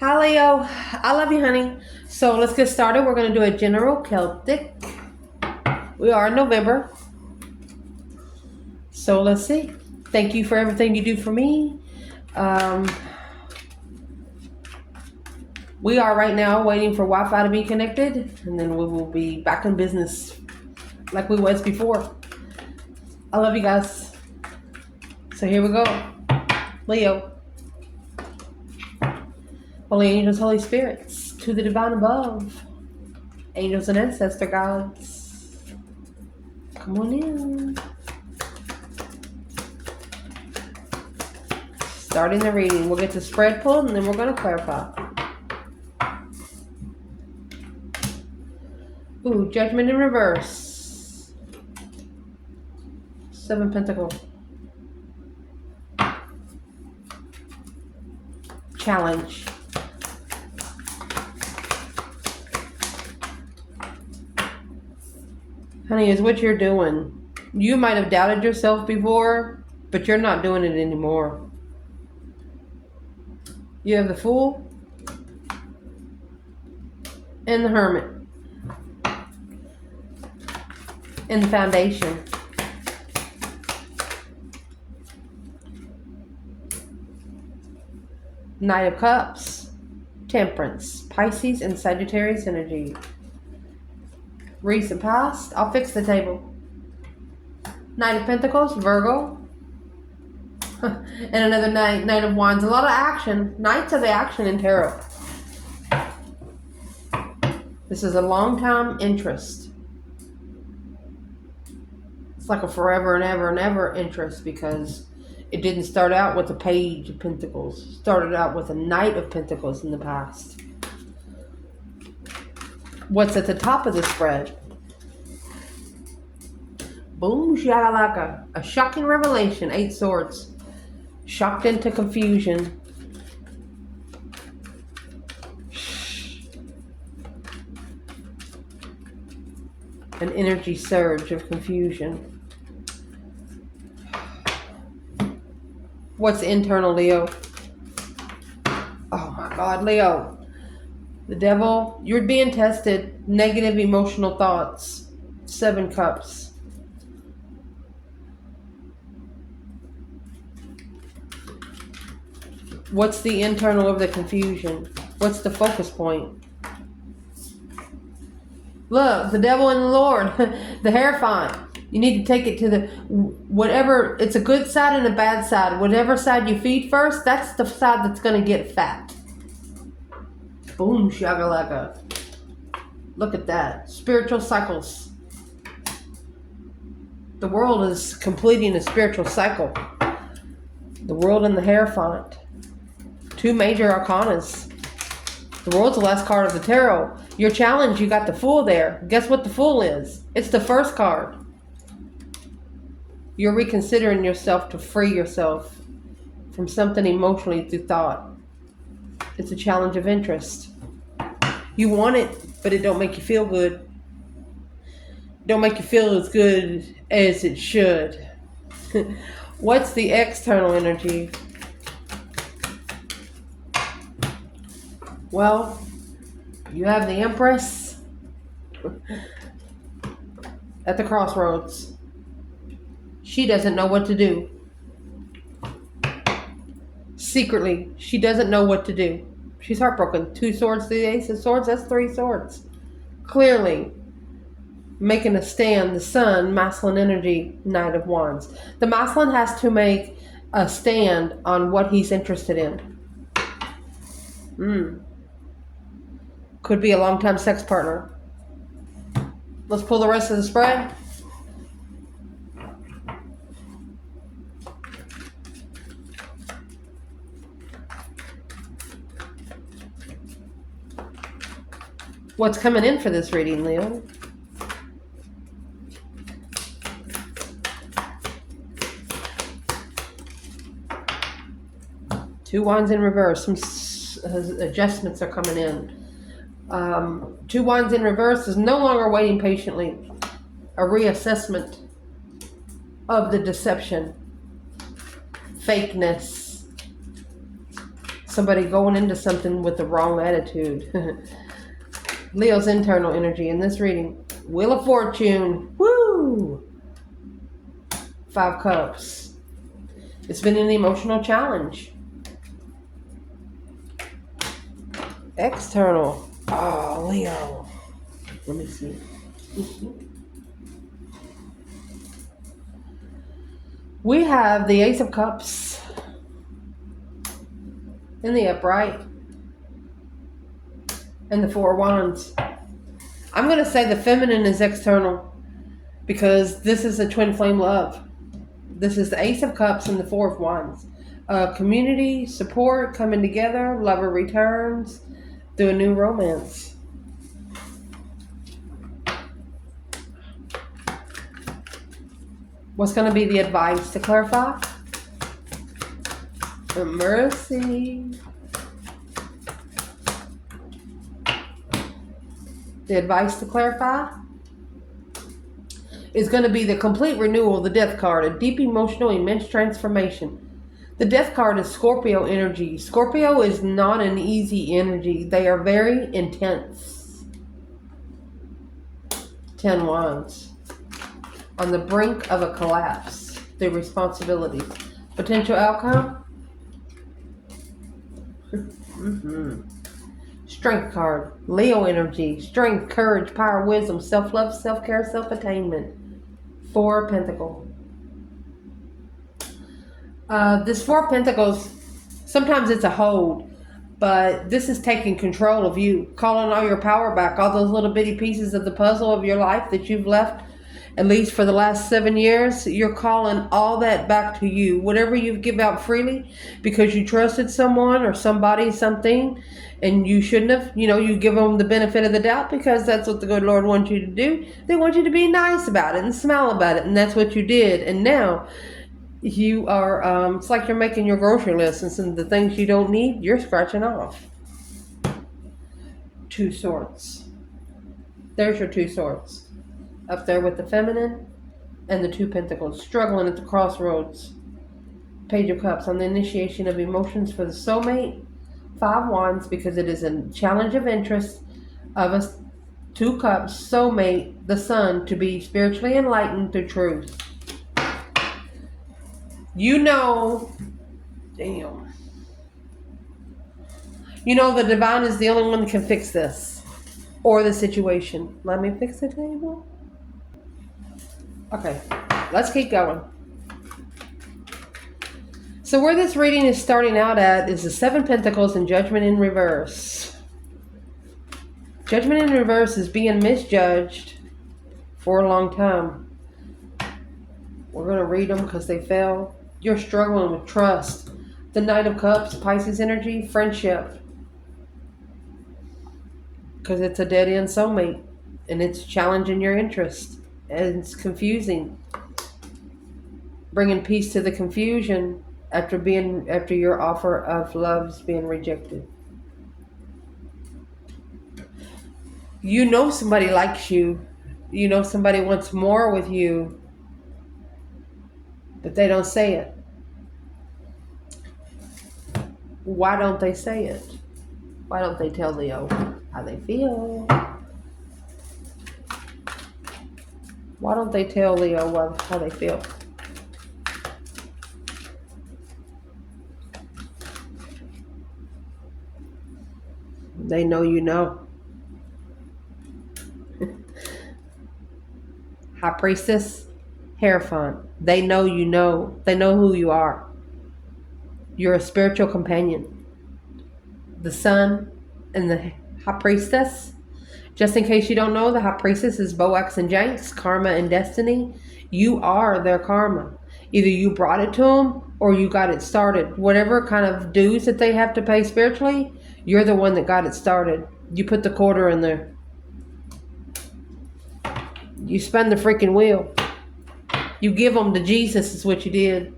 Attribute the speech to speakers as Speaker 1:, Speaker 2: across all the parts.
Speaker 1: Hi Leo, I love you, honey. So let's get started. We're going to do a general Celtic. We are in November. So let's see. Thank you for everything you do for me. Um, we are right now waiting for Wi-Fi to be connected, and then we will be back in business like we was before. I love you guys. So here we go. Leo. Holy angels, Holy spirits, to the divine above. Angels and ancestor gods. Come on in. Starting the reading. We'll get to spread pull and then we're going to clarify. Ooh, Judgment in reverse. 7 Pentacles. Challenge. Honey, is what you're doing. You might have doubted yourself before, but you're not doing it anymore. You have the Fool and the Hermit and the Foundation. Knight of Cups, Temperance, Pisces, and Sagittarius energy. Recent past, I'll fix the table. Knight of Pentacles, Virgo. And another Knight of Wands. A lot of action. Knights are the action in tarot. This is a long-time interest. It's like a forever and ever and ever interest because it didn't start out with a Page of Pentacles. It started out with a Knight of Pentacles in the past. What's at the top of the spread? Boom, shakalaka. A shocking revelation. 8 Swords. Shocked into confusion. An energy surge of confusion. What's internal, Leo? Oh my God, Leo. The devil, you're being tested. Negative emotional thoughts. 7 Cups. What's the internal of the confusion? What's the focus point? Look, the devil and the Lord, the Hierophant. You need to take it to the, whatever, it's a good side and a bad side. Whatever side you feed first, that's the side that's going to get fat. Boom, shagalaka. Look at that. Spiritual cycles. The world is completing a spiritual cycle. The world and the Hierophant. 2 major arcanas. The world's the last card of the tarot. Your challenge, you got the Fool there. Guess what the Fool is? It's the first card. You're reconsidering yourself to free yourself from something emotionally through thought. It's a challenge of interest. You want it, but it don't make you feel good. Don't make you feel as good as it should. What's the external energy? Well, you have the Empress at the crossroads. She doesn't know what to do. Secretly, she doesn't know what to do. She's heartbroken. 2 Swords, the Ace of Swords, that's 3 Swords. Clearly, making a stand. The Sun, masculine energy, Knight of Wands. The masculine has to make a stand on what he's interested in. Could be a long-time sex partner. Let's pull the rest of the spread. What's coming in for this reading, Leo? Two Wands in reverse. Some adjustments are coming in. 2 Wands in reverse is no longer waiting patiently. A reassessment of the deception. Fakeness. somebody going into something with the wrong attitude. Leo's internal energy in this reading. Wheel of Fortune. Woo! 5 Cups. It's been an emotional challenge. External. Oh, Leo. Let me see. We have the Ace of Cups in the upright and the 4 of Wands. I'm going to say the feminine is external because this is a twin flame love. This is the Ace of Cups and the 4 of Wands. Community, support, coming together, lover returns, through a new romance. What's going to be the advice to clarify? Mercy. The advice to clarify is going to be the complete renewal, the Death card, a deep emotional, immense transformation. The Death card is Scorpio energy. Scorpio is not an easy energy. They are very intense. 10 Wands. On the brink of a collapse. Their responsibilities. Potential outcome? Strength card. Leo energy. Strength, courage, power, wisdom, self-love, self-care, self-attainment. 4 of Pentacles. This 4 of Pentacles, sometimes it's a hold, but this is taking control of you. Calling all your power back. All those little bitty pieces of the puzzle of your life that you've left, at least for the last 7 years, you're calling all that back to you. Whatever you've given out freely because you trusted someone or somebody, something, and you shouldn't have, you give them the benefit of the doubt because that's what the good Lord wants you to do. They want you to be nice about it and smile about it, and that's what you did. And now you are, it's like you're making your grocery list, and some of the things you don't need, you're scratching off. 2 Swords. There's your 2 Swords. Up there with the feminine and the 2 Pentacles, struggling at the crossroads. Page of Cups, on the initiation of emotions for the soulmate. 5 Wands, because it is a challenge of interest of us. 2 Cups, soulmate, the sun, to be spiritually enlightened to truth. Damn. The divine is the only one that can fix this or the situation. Let me fix the table. Okay, let's keep going. So where this reading is starting out at is the 7 Pentacles and Judgment in reverse. Judgment in reverse is being misjudged for a long time. We're going to read them because they fell. You're struggling with trust. The Knight of Cups, Pisces energy, friendship. Because it's a dead-end soulmate. And it's challenging your interest. And it's confusing. Bringing peace to the confusion after your offer of love's being rejected. Somebody likes you. Somebody wants more with you. But they don't say it. Why don't they say it? Why don't they tell Leo how they feel? Why don't they tell Leo how they feel? They know you know. High Priestess, Hierophant. They know you know. They know who you are. You're a spiritual companion. The Sun and the High Priestess. Just in case you don't know, the High Priestess is Boax and Janx, karma and destiny. You are their karma. Either you brought it to them or you got it started. Whatever kind of dues that they have to pay spiritually, you're the one that got it started. You put the quarter in there. You spin the freaking wheel. You give them to Jesus is what you did.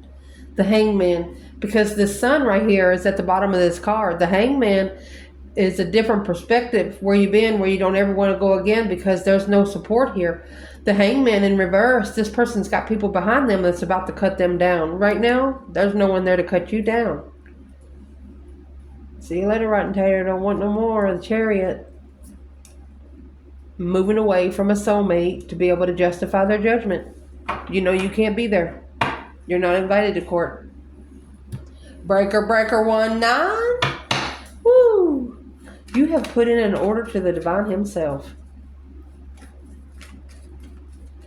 Speaker 1: The Hangman. Because the Sun right here is at the bottom of this card. The Hangman is a different perspective. Where you've been, where you don't ever want to go again because there's no support here. The Hangman in reverse, this person's got people behind them that's about to cut them down. Right now, there's no one there to cut you down. See you later, Rotten Tater. Don't want no more of the Chariot. Moving away from a soulmate to be able to justify their judgment. You know you can't be there. You're not invited to court. Breaker 19. Woo! You have put in an order to the divine himself.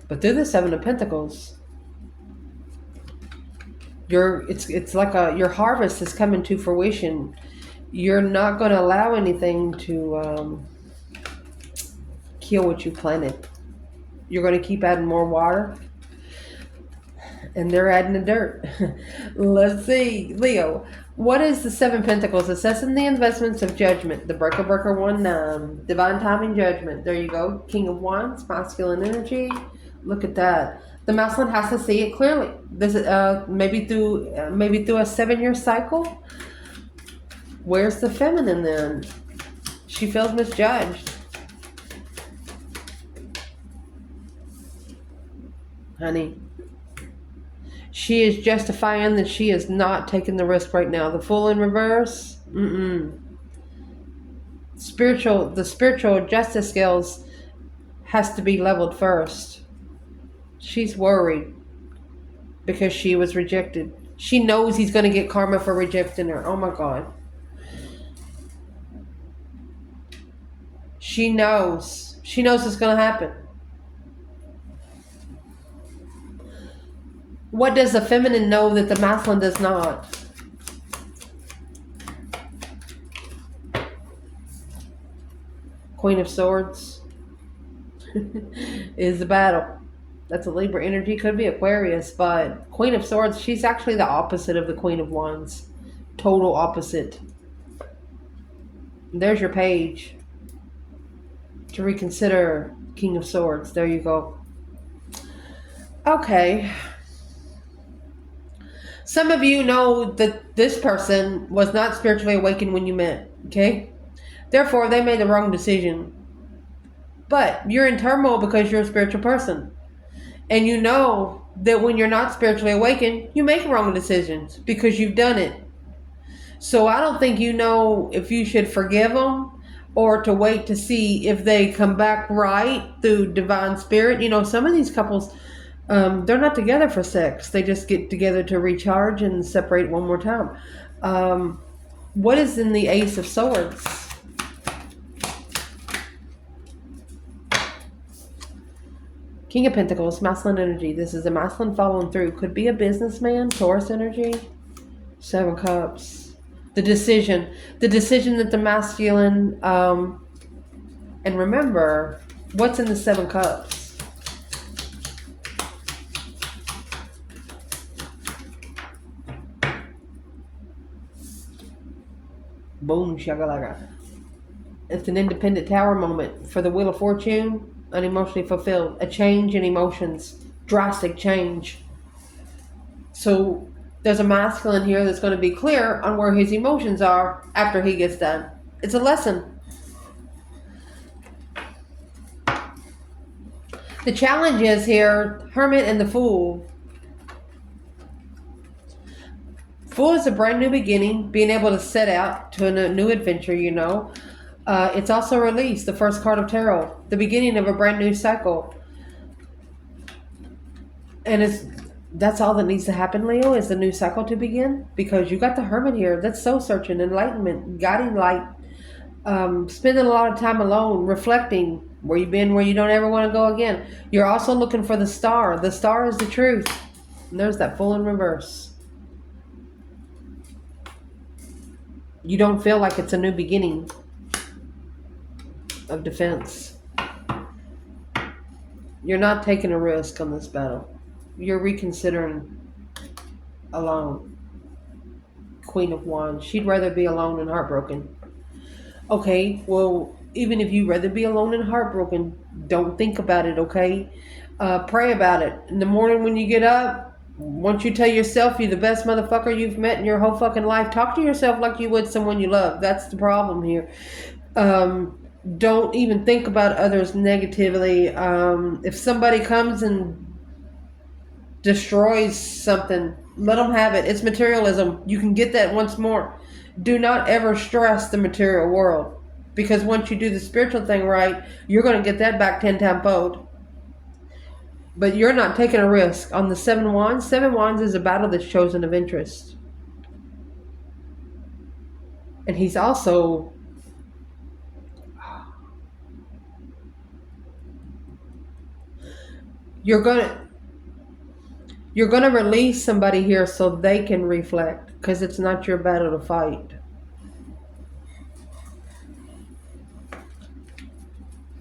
Speaker 1: But through the Seven of Pentacles, it's like your harvest is coming to fruition. You're not going to allow anything to kill what you planted. You're going to keep adding more water, and they're adding the dirt. Let's see, Leo. What is the Seven Pentacles? Assessing the investments of judgment. The Breaker 19. Divine timing judgment. There you go. King of Wands, masculine energy. Look at that. The masculine has to see it clearly. This maybe through a 7-year cycle. Where's the feminine then? She feels misjudged. Honey. She is justifying that she is not taking the risk right now. The Fool in reverse. The spiritual justice scales has to be leveled first. She's worried because she was rejected. She knows he's going to get karma for rejecting her. Oh my God. She knows. She knows it's going to happen. What does the feminine know that the masculine does not? Queen of Swords is the battle. That's a Libra energy. Could be Aquarius, but Queen of Swords, she's actually the opposite of the Queen of Wands. Total opposite. There's your page to reconsider King of Swords. There you go. Okay. Some of you know that this person was not spiritually awakened when you met. Okay? Therefore, they made the wrong decision. But you're in turmoil because you're a spiritual person. And you know that when you're not spiritually awakened, you make wrong decisions because you've done it. So I don't think you know if you should forgive them or to wait to see if they come back right through divine spirit. You know, some of these couples, they're not together for sex. They just get together to recharge and separate one more time. What is in the Ace of Swords? King of Pentacles, masculine energy. This is a masculine following through. Could be a businessman, Taurus energy. 7 Cups. The decision that the masculine, and remember, what's in the 7 Cups? Boom, shakalaka. It's an independent tower moment for the Wheel of Fortune. Unemotionally fulfilled. A change in emotions. Drastic change. So there's a masculine here that's going to be clear on where his emotions are after he gets done. It's a lesson. The challenge is here, Hermit and the Fool. Fool is a brand new beginning, being able to set out to a new adventure, you know. It's also release, the first card of tarot, the beginning of a brand new cycle. And that's all that needs to happen, Leo, is the new cycle to begin. Because you got the Hermit here. That's soul searching, enlightenment, guiding light, spending a lot of time alone, reflecting where you've been, where you don't ever want to go again. You're also looking for the star. The star is the truth. And there's that Fool in reverse. You don't feel like it's a new beginning of defense. You're not taking a risk on this battle. You're reconsidering alone. Queen of Wands. She'd rather be alone and heartbroken. Okay, well, even if you'd rather be alone and heartbroken, don't think about it, okay? Pray about it. In the morning when you get up, once you tell yourself you're the best motherfucker you've met in your whole fucking life, talk to yourself like you would someone you love. That's the problem here. Don't even think about others negatively. If somebody comes and destroys something, let them have it. It's materialism. You can get that once more. Do not ever stress the material world, because once you do the spiritual thing right, you're going to get that back 10 times fold. But you're not taking a risk. On the 7 Wands, 7 Wands is a battle that's chosen of interest. And he's also... You're going to release somebody here so they can reflect, because it's not your battle to fight.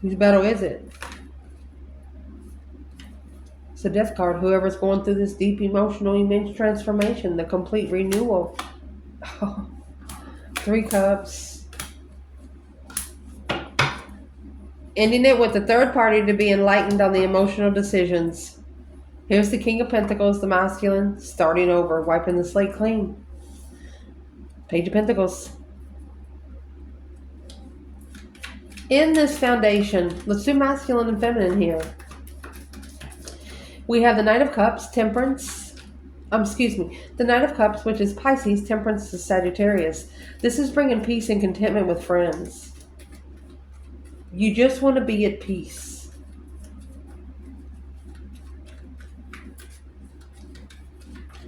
Speaker 1: Whose battle is it? It's the Death card. Whoever's going through this deep emotional immense transformation, the complete renewal. 3 Cups. Ending it with the third party to be enlightened on the emotional decisions. Here's the King of Pentacles, the masculine, starting over, wiping the slate clean. Page of Pentacles. In this foundation, let's do masculine and feminine here. We have the Knight of Cups, Temperance. The Knight of Cups, which is Pisces, Temperance is Sagittarius. This is bringing peace and contentment with friends. You just want to be at peace.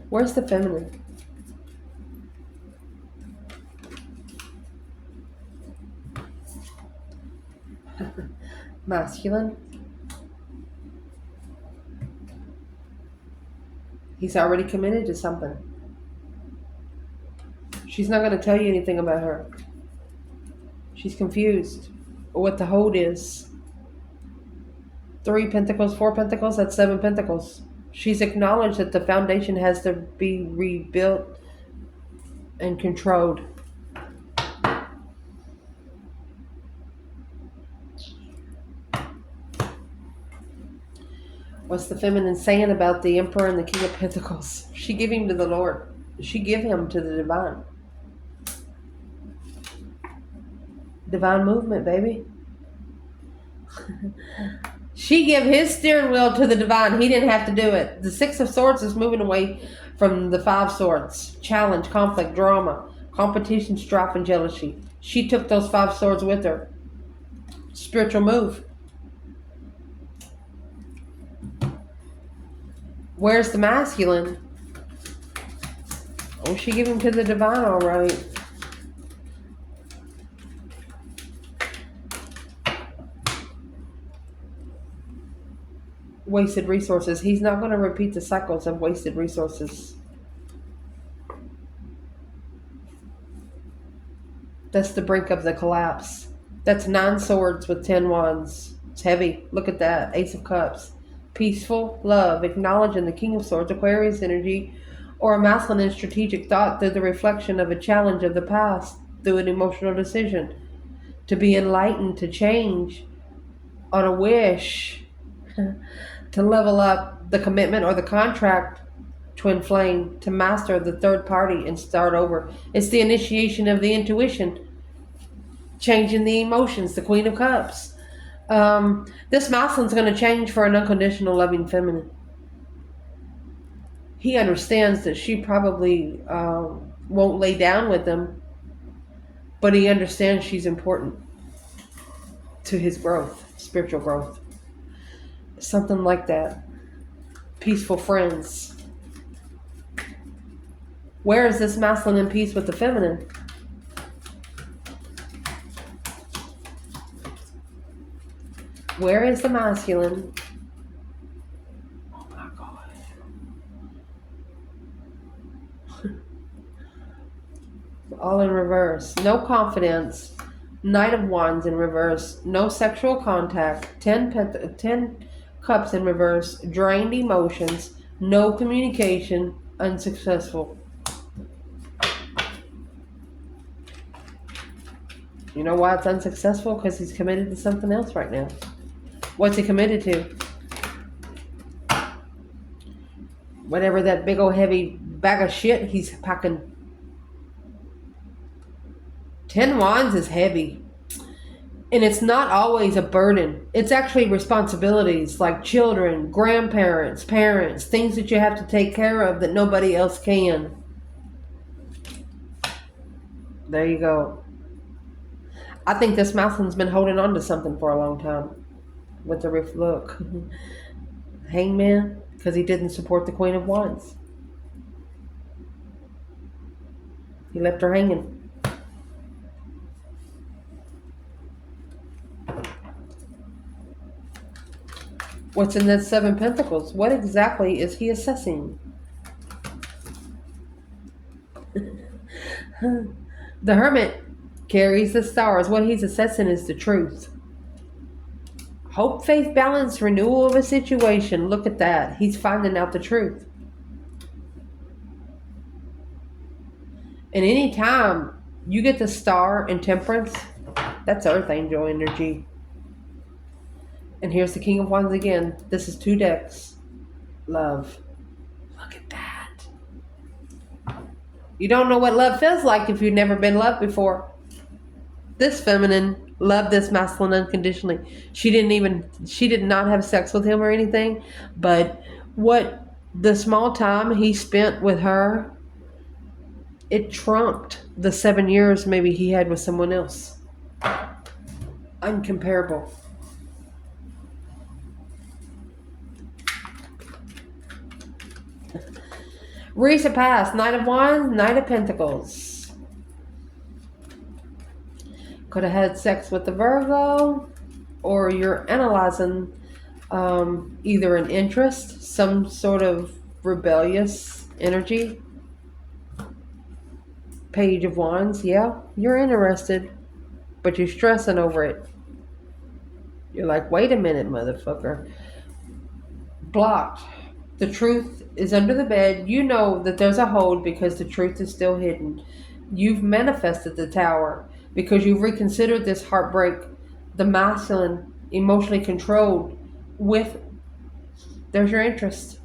Speaker 1: Where's the feminine? Masculine. He's already committed to something. She's not going to tell you anything about her. She's confused what the hold is. 3 Pentacles, 4 Pentacles, that's 7 Pentacles. She's acknowledged that the foundation has to be rebuilt and controlled. What's the feminine saying about the Emperor and the King of Pentacles? She give him to the Lord. She give him to the divine. Divine movement, baby. She give his steering wheel to the divine. He didn't have to do it. The 6 of Swords is moving away from the 5 Swords. Challenge, conflict, drama, competition, strife, and jealousy. She took those 5 swords with her. Spiritual move. Where's the masculine? Oh, she gave him to the divine, all right. Wasted resources. He's not going to repeat the cycles of wasted resources. That's the brink of the collapse. That's 9 swords with 10 wands. It's heavy. Look at that. Ace of Cups. Peaceful love, acknowledging the King of Swords, Aquarius energy, or a masculine and strategic thought through the reflection of a challenge of the past, through an emotional decision. To be enlightened, to change, on a wish, to level up the commitment or the contract, twin flame, to master the third party and start over. It's the initiation of the intuition, changing the emotions, the Queen of Cups. This masculine's going to change for an unconditional loving feminine. He understands that she probably won't lay down with him, but he understands she's important to his growth, spiritual growth. Something like that. Peaceful friends. Where is this masculine in peace with the feminine? Where is the masculine? Oh my God. All in reverse. No confidence. Knight of Wands in reverse. No sexual contact. 10 Cups in reverse. Drained emotions. No communication. Unsuccessful. You know why it's unsuccessful? Because he's committed to something else right now. What's he committed to? Whatever that big old heavy bag of shit he's packing. 10 Wands is heavy. And it's not always a burden. It's actually responsibilities like children, grandparents, parents, things that you have to take care of that nobody else can. There you go. I think this masculine's been holding on to something for a long time with the rift look. Hangman, because he didn't support the Queen of Wands. He left her hanging. What's in that Seven Pentacles? What exactly is he assessing? The Hermit carries the stars. What he's assessing is the truth. Hope, faith, balance, renewal of a situation. Look at that. He's finding out the truth. And any time you get the star in Temperance, that's Earth Angel energy. And here's the King of Wands again. This is 2 decks. Love. Look at that. You don't know what love feels like if you've never been loved before. This feminine loved this masculine unconditionally. She did not have sex with him or anything, but what the small time he spent with her, it trumped the 7 years maybe he had with someone else. Uncomparable. Recent past, Knight of Wands, Knight of Pentacles. Could have had sex with the Virgo, or you're analyzing either an interest, some sort of rebellious energy. Page of Wands, yeah, you're interested, but you're stressing over it. You're like, wait a minute, motherfucker. Blocked. The truth is under the bed. You know that there's a hold because the truth is still hidden. You've manifested the Tower because you've reconsidered this heartbreak. The masculine, emotionally controlled with, there's your interest.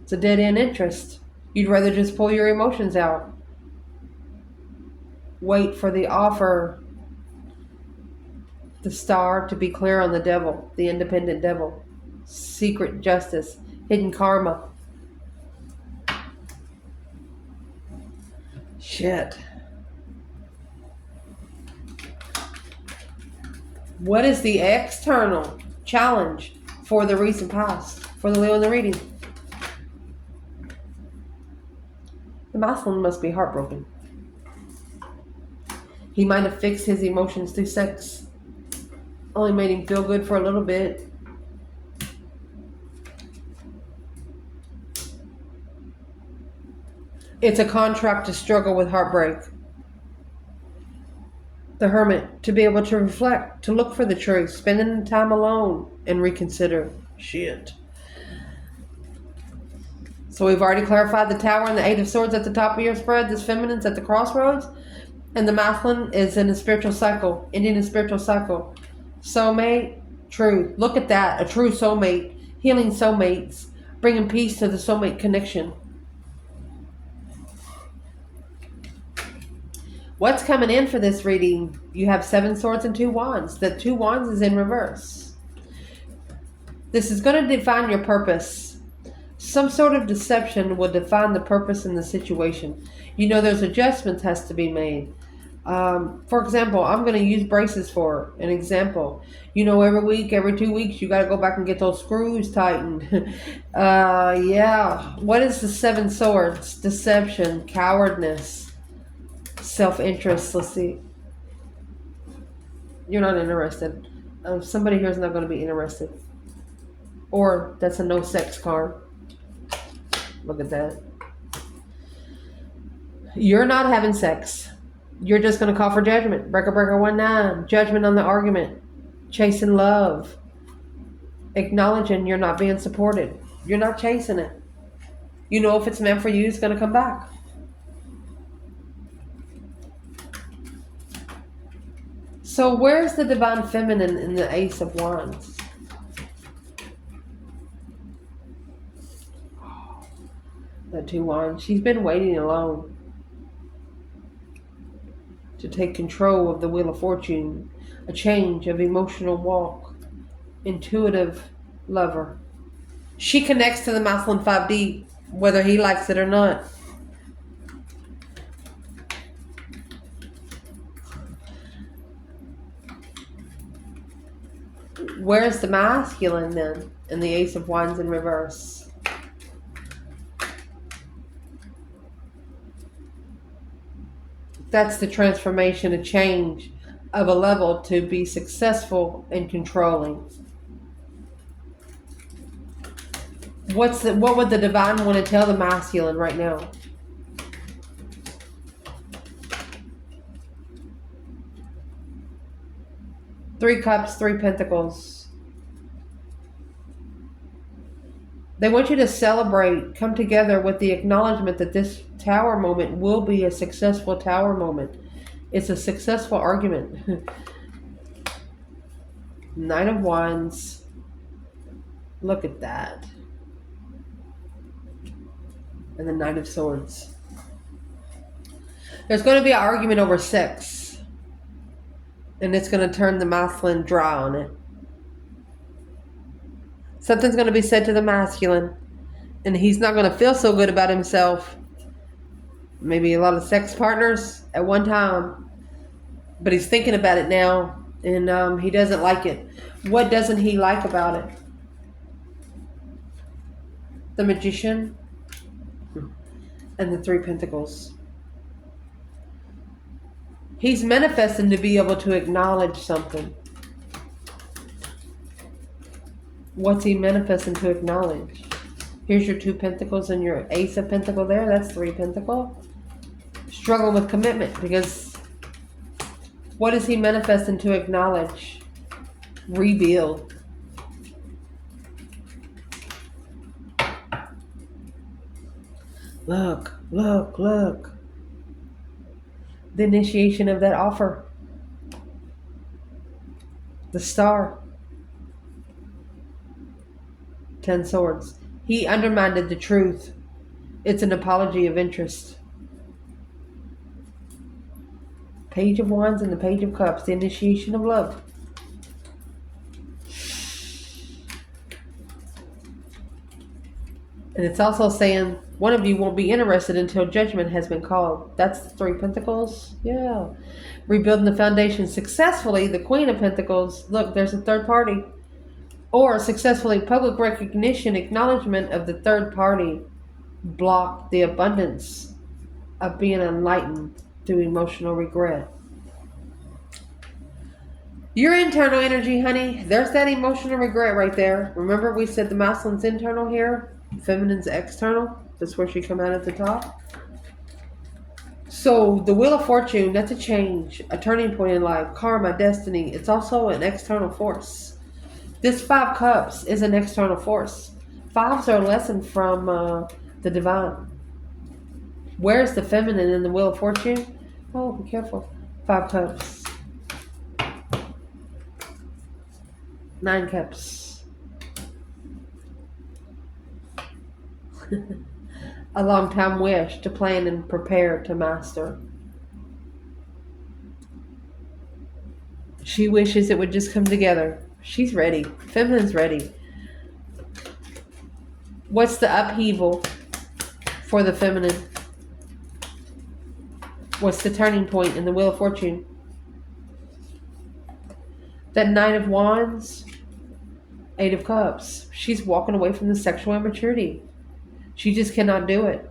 Speaker 1: It's a dead end interest. You'd rather just pull your emotions out. Wait for the offer, the star, to be clear on the devil, the independent devil. Secret justice, hidden karma. Shit. What is the external challenge for the recent past, for the Leo in the reading? The masculine must be heartbroken. He might have fixed his emotions through sex. Only made him feel good for a little bit. It's a contract to struggle with heartbreak. The Hermit, to be able to reflect, to look for the truth, spending the time alone and reconsider. Shit. So we've already clarified the Tower and the Eight of Swords at the top of your spread. This feminine's at the crossroads. And the masculine is in a spiritual cycle, ending a spiritual cycle. Soulmate, truth. Look at that. A true soulmate. Healing soulmates. Bringing peace to the soulmate connection. What's coming in for this reading? You have 7 swords and 2 wands. The 2 wands is in reverse. This is going to define your purpose. Some sort of deception will define the purpose in the situation. You know, there's adjustments has to be made. For example, I'm going to use braces for an example. You know, every week, every 2 weeks, you got to go back and get those screws tightened. Yeah. What is the 7 swords? Deception, cowardness. Self-interest. Let's see. You're not interested. Somebody here is not going to be interested. Or that's a no sex card. Look at that. You're not having sex. You're just going to call for judgment. Breaker, breaker, 1-9. Judgment on the argument. Chasing love. Acknowledging you're not being supported. You're not chasing it. You know if it's meant for you, it's going to come back. So where's the divine feminine in the Ace of Wands? The 2 wands. She's been waiting alone to take control of the Wheel of Fortune. A change of emotional walk. Intuitive lover. She connects to the masculine 5D, whether he likes it or not. Where's the masculine then? And the Ace of Wands in reverse. That's the transformation, a change of a level to be successful in controlling. What would the divine want to tell the masculine right now? Three Cups, Three Pentacles. They want you to celebrate, come together with the acknowledgement that this tower moment will be a successful tower moment. It's a successful argument. Knight of Wands. Look at that. And the Knight of Swords. There's going to be an argument over sex. And it's going to turn the masculine dry on it. Something's going to be said to the masculine. And he's not going to feel so good about himself. Maybe a lot of sex partners at one time. But he's thinking about it now. And he doesn't like it. What doesn't he like about it? The Magician. And the Three Pentacles. He's manifesting to be able to acknowledge something. What's he manifesting to acknowledge? Here's your Two Pentacles and your Ace of Pentacles there. That's Three Pentacles. Struggling with commitment because what is he manifesting to acknowledge? Rebuild. Look, look, look. The initiation of that offer. The Star. 10 Swords. He undermined the truth. It's an apology of interest. Page of Wands and the Page of Cups. The initiation of love. And it's also saying one of you won't be interested until judgment has been called. That's the Three Pentacles. Yeah. Rebuilding the foundation successfully. The Queen of Pentacles. Look, there's a third party. Or successfully public recognition, acknowledgement of the third party block the abundance of being enlightened through emotional regret. Your internal energy, honey. There's that emotional regret right there. Remember we said the masculine's internal here? Feminine's external. That's where she come out at the top. So the Wheel of Fortune, that's a change, a turning point in life, karma, destiny. It's also an external force. This Five Cups is an external force. Fives are a lesson from the divine. Where's the feminine in the Wheel of Fortune? Oh, be careful. 5 Cups. 9 Cups. A long time wish to plan and prepare to master. She wishes it would just come together. She's ready. Feminine's ready. What's the upheaval for the feminine? What's the turning point in the Wheel of Fortune? That Knight of Wands, 8 of Cups. She's walking away from the sexual immaturity. She just cannot do it.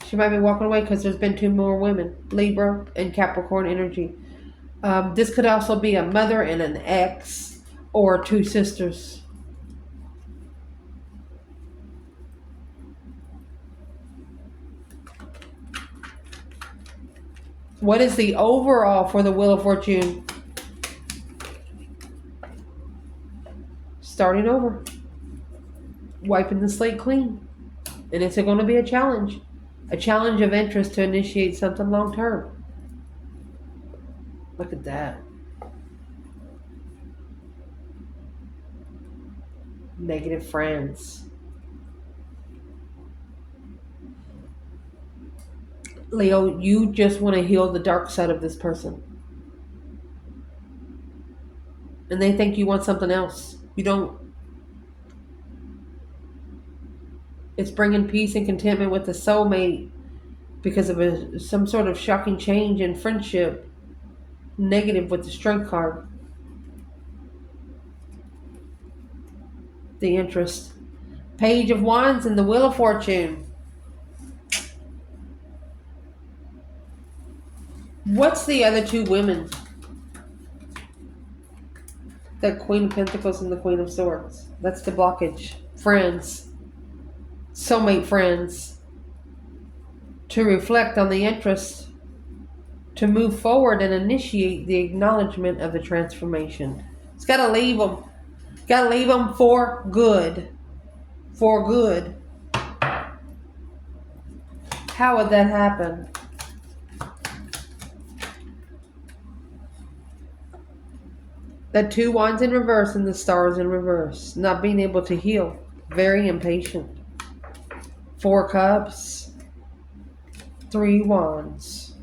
Speaker 1: She might be walking away because there's been 2 more women, Libra and Capricorn energy. This could also be a mother and an ex or 2 sisters. What is the overall for the Wheel of Fortune? Starting over. Wiping the slate clean. And it's going to be a challenge. A challenge of interest to initiate something long term. Look at that. Negative friends. Leo, you just want to heal the dark side of this person. And they think you want something else. You don't. It's bringing peace and contentment with the soulmate because of some sort of shocking change in friendship. Negative with the Strength card. the interest. Page of Wands and the Wheel of Fortune. What's the other two women? The Queen of Pentacles and the Queen of Swords. That's the blockage. Friends. Soulmate friends. To reflect on the interest. To move forward and initiate the acknowledgement of the transformation. It's got to leave them. Got to leave them for good. For good. How would that happen? The two wands in reverse and the stars in reverse. Not being able to heal. Very impatient. 4 cups. 3 wands.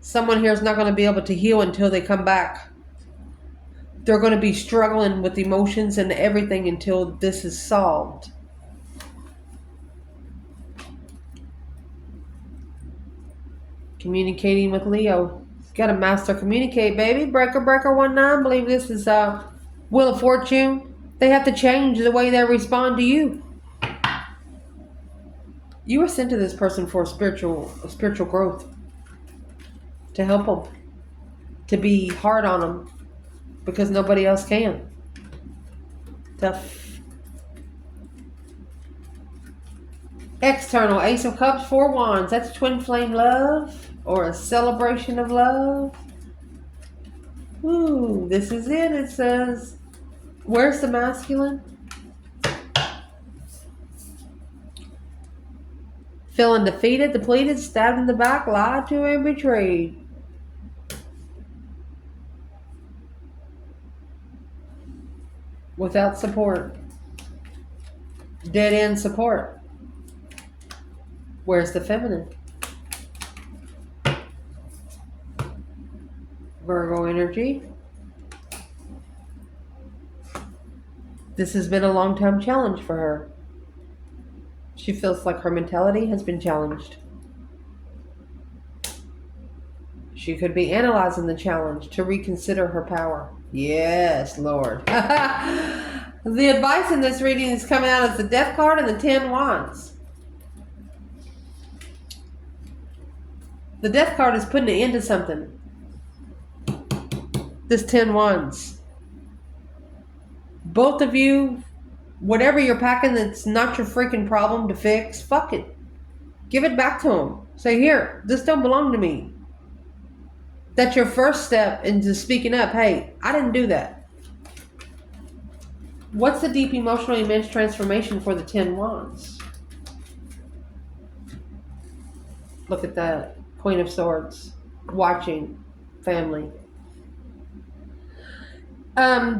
Speaker 1: Someone here is not going to be able to heal until they come back. They're going to be struggling with emotions and everything until this is solved. Communicating with Leo. Got to master communicate, baby. Breaker, breaker, 19. I believe this is Wheel of Fortune. They have to change the way they respond to you. You were sent to this person for spiritual growth. To help them. To be hard on them. Because nobody else can. Tough. External. Ace of Cups, 4 wands. That's twin flame love. Or a celebration of love. Ooh, this is it. It says, where's the masculine? Feeling defeated, depleted, stabbed in the back, lied to, and betrayed. Without support. Dead end support. Where's the feminine? Virgo energy. This has been a long-time challenge for her. She feels like her mentality has been challenged. She could be analyzing the challenge to reconsider her power. Yes, Lord. The advice in this reading is coming out as the Death card and the 10 wands. The Death card is putting an end to something. This 10 wands. Both of you, whatever you're packing that's not your freaking problem to fix, fuck it. Give it back to them. Say, here, this don't belong to me. That's your first step into speaking up. Hey, I didn't do that. What's the deep emotional immense transformation for the 10 wands? Look at that. Queen of Swords. Watching. Family.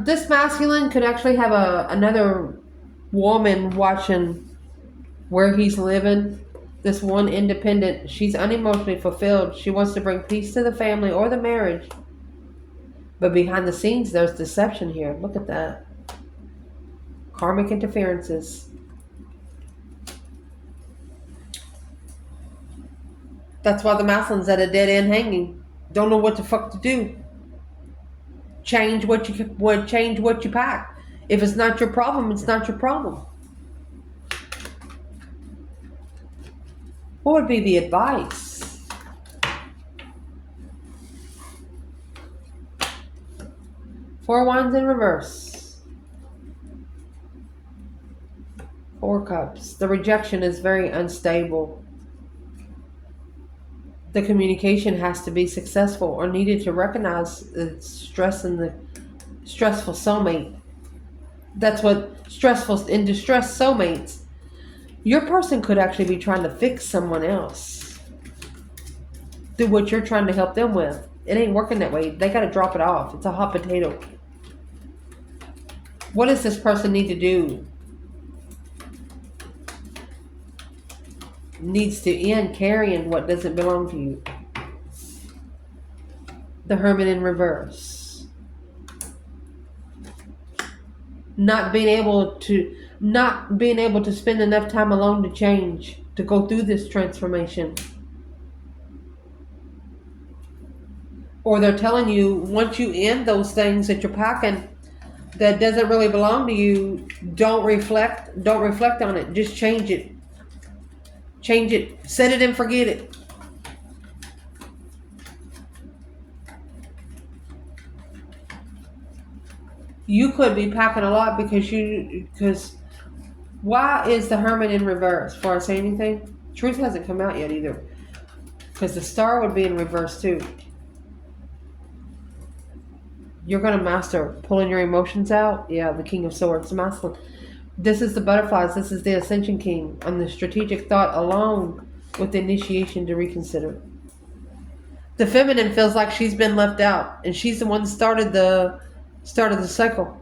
Speaker 1: This masculine could actually have another woman watching where he's living. This one independent. She's unemotionally fulfilled. She wants to bring peace to the family or the marriage. But behind the scenes, there's deception here. Look at that. Karmic interferences. That's why the masculine's at a dead end hanging. Don't know what the fuck to do. Change what you pack. If it's not your problem, it's not your problem. What would be the advice? Four wands in reverse. 4 cups. The rejection is very unstable. The communication has to be successful or needed to recognize the stress in the stressful soulmate. That's what stressful in distress soulmates. Your person could actually be trying to fix someone else. Do what you're trying to help them with. It ain't working that way. They got to drop it off. It's a hot potato. What does this person need to do? Needs to end carrying what doesn't belong to you. The Hermit in reverse. Not being able to spend enough time alone to change, to go through this transformation. Or they're telling you, once you end those things that you're packing, that doesn't really belong to you, don't reflect on it. Just change it. Change it. Set it and forget it. You could be packing a lot because why is the Hermit in reverse? Before I say anything, truth hasn't come out yet either. Because the Star would be in reverse too. You're going to master pulling your emotions out. Yeah, the King of Swords, masculine. This is the butterflies. This is the Ascension King on the strategic thought alone with the initiation to reconsider. The feminine feels like she's been left out, and she's the one that started the cycle.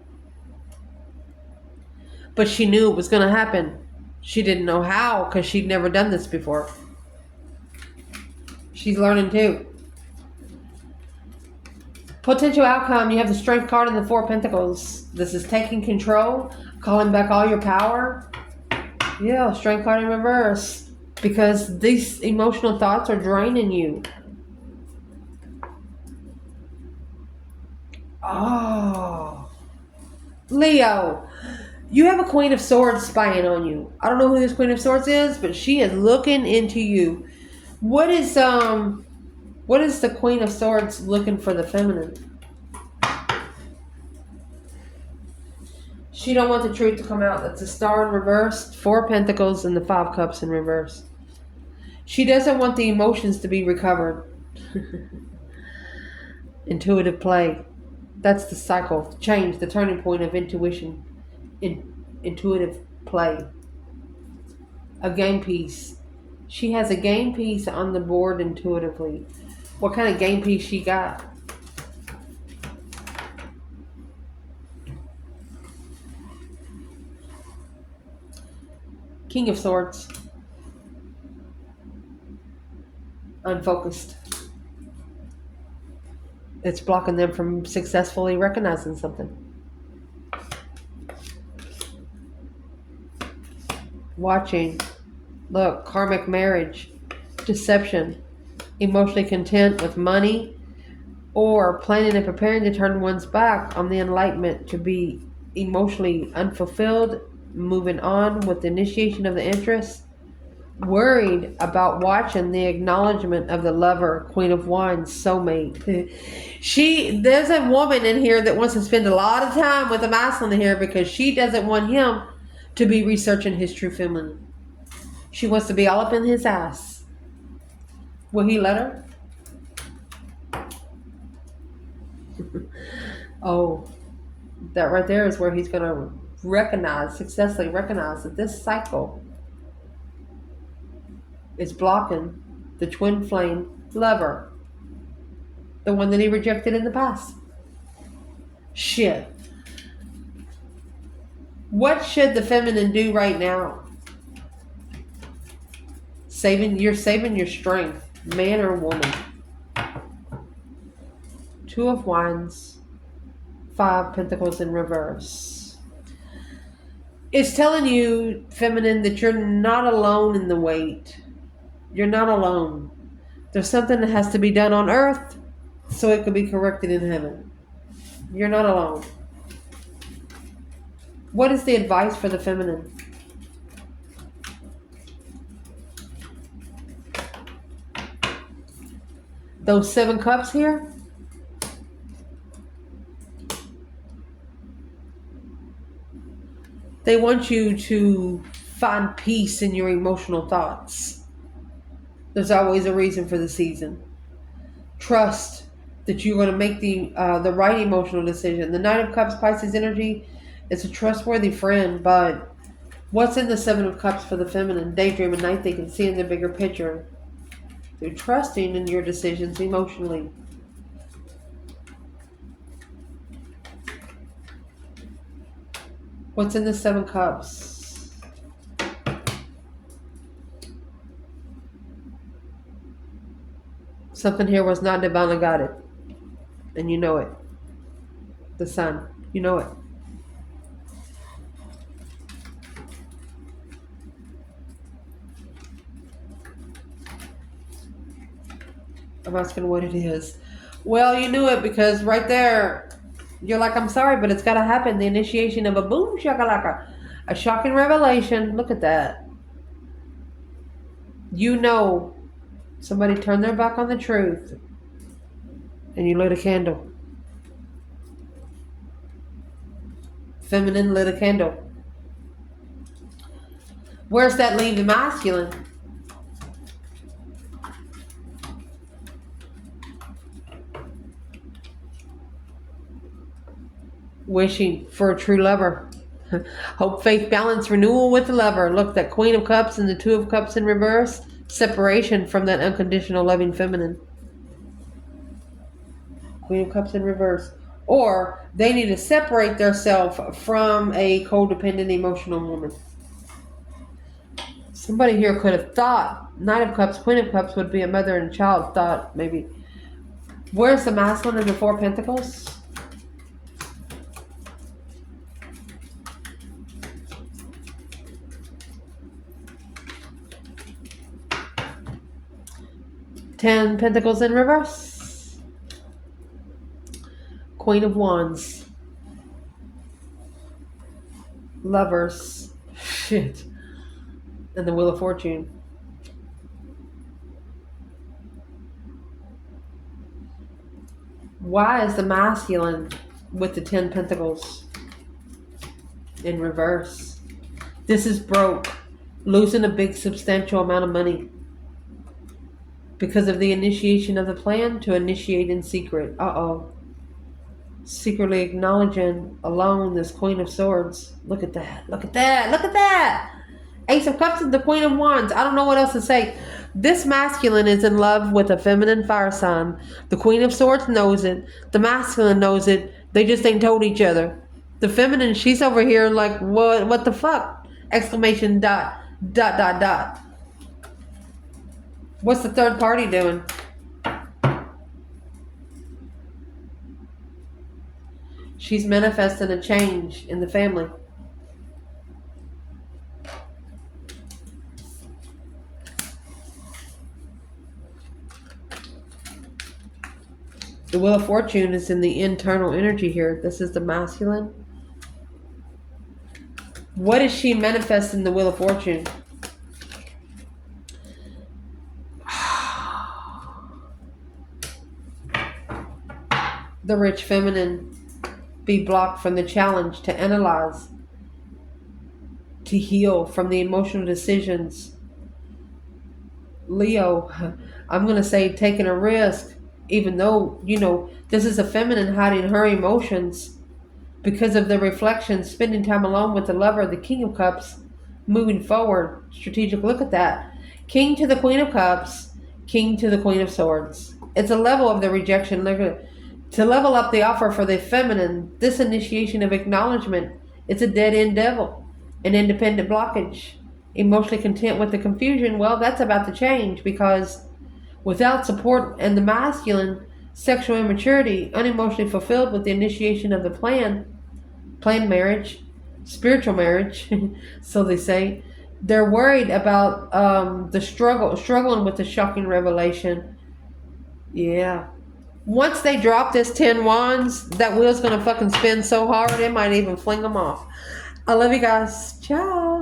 Speaker 1: But she knew it was going to happen. She didn't know how because she'd never done this before. She's learning too. Potential outcome, you have the Strength card and the Four of Pentacles. This is taking control, calling back all your power. Yeah, Strength card in reverse. Because these emotional thoughts are draining you. Oh. Leo, you have a Queen of Swords spying on you. I don't know who this Queen of Swords is, but she is looking into you. What is the Queen of Swords looking for the feminine? She don't want the truth to come out. That's a Star in reverse, Four of Pentacles, and the Five of Cups in reverse. She doesn't want the emotions to be recovered. Intuitive play. That's the cycle, change, the turning point of intuition. Intuitive play. A game piece. She has a game piece on the board intuitively. What kind of game piece she got? King of Swords. Unfocused. It's blocking them from successfully recognizing something. Watching. Look, karmic marriage. Deception. Emotionally content with money. Or planning and preparing to turn one's back on the enlightenment to be emotionally unfulfilled. Moving on with the initiation of the interest. Worried about watching the acknowledgement of the lover, Queen of Wands, soulmate. There's a woman in here that wants to spend a lot of time with a masculine here because she doesn't want him to be researching his true feminine. She wants to be all up in his ass. Will he let her? Oh, that right there is where he's going to successfully recognize that this cycle is blocking the twin flame lover. The one that he rejected in the past. Shit. What should the feminine do right now? You're saving your strength, man or woman. Two of Wands, Five Pentacles in reverse. It's telling you, feminine, that you're not alone in the wait. You're not alone. There's something that has to be done on earth so it can be corrected in heaven. You're not alone. What is the advice for the feminine? Those 7 cups here. They want you to find peace in your emotional thoughts. There's always a reason for the season. Trust that you're going to make the right emotional decision. The Knight of Cups, Pisces energy, is a trustworthy friend, but what's in the 7 of Cups for the feminine? Daydreaming, night thinking, seeing the bigger picture. They're trusting in your decisions emotionally. What's in the 7 Cups? Something here was not divinely guided. And you know it. The Sun. You know it. I'm asking what it is. Well, you knew it because right there, You're like, I'm sorry, but it's got to happen. The initiation of a boom shakalaka, a shocking revelation. Look at that. You know, somebody turned their back on the truth, and you lit a candle. Feminine lit a candle. Where's that leave the masculine? Wishing for a true lover. Hope, faith, balance, renewal with the lover. Look, that Queen of Cups and the Two of Cups in reverse. Separation from that unconditional loving feminine. Queen of Cups in reverse. Or they need to separate themselves from a codependent emotional woman. Somebody here could have thought Knight of Cups, Queen of Cups would be a mother and child. Thought maybe. Where's the masculine in the Four of Pentacles? Ten Pentacles in reverse. Queen of Wands. Lovers. Shit. And the Wheel of Fortune. Why is the masculine with the 10 Pentacles in reverse? This is broke. Losing a big substantial amount of money. Because of the initiation of the plan to initiate in secret. Uh-oh. Secretly acknowledging alone this Queen of Swords. Look at that. Look at that. Look at that. Ace of Cups and the Queen of Wands. I don't know what else to say. This masculine is in love with a feminine fire sign. The Queen of Swords knows it. The masculine knows it. They just ain't told each other. The feminine, she's over here like, what the fuck? Exclamation dot. What's the third party doing? She's manifesting a change in the family. The Wheel of Fortune is in the internal energy here. This is the masculine. What is she manifesting the Wheel of Fortune? The rich feminine be blocked from the challenge to analyze, to heal from the emotional decisions. Leo, I'm going to say taking a risk, even though, this is a feminine hiding her emotions because of the reflection, spending time alone with the lover, the King of Cups, moving forward. Strategic, look at that. King to the Queen of Cups, King to the Queen of Swords. It's a level of the rejection. Look at it. To level up the offer for the feminine, this initiation of acknowledgement, it's a dead-end devil, an independent blockage. Emotionally content with the confusion, well, that's about to change because without support and the masculine, sexual immaturity, unemotionally fulfilled with the initiation of the planned marriage, spiritual marriage, so they say, they're worried about the struggling with the shocking revelation. Yeah. Once they drop this 10 wands, that wheel's going to fucking spin so hard, it might even fling them off. I love you guys. Ciao.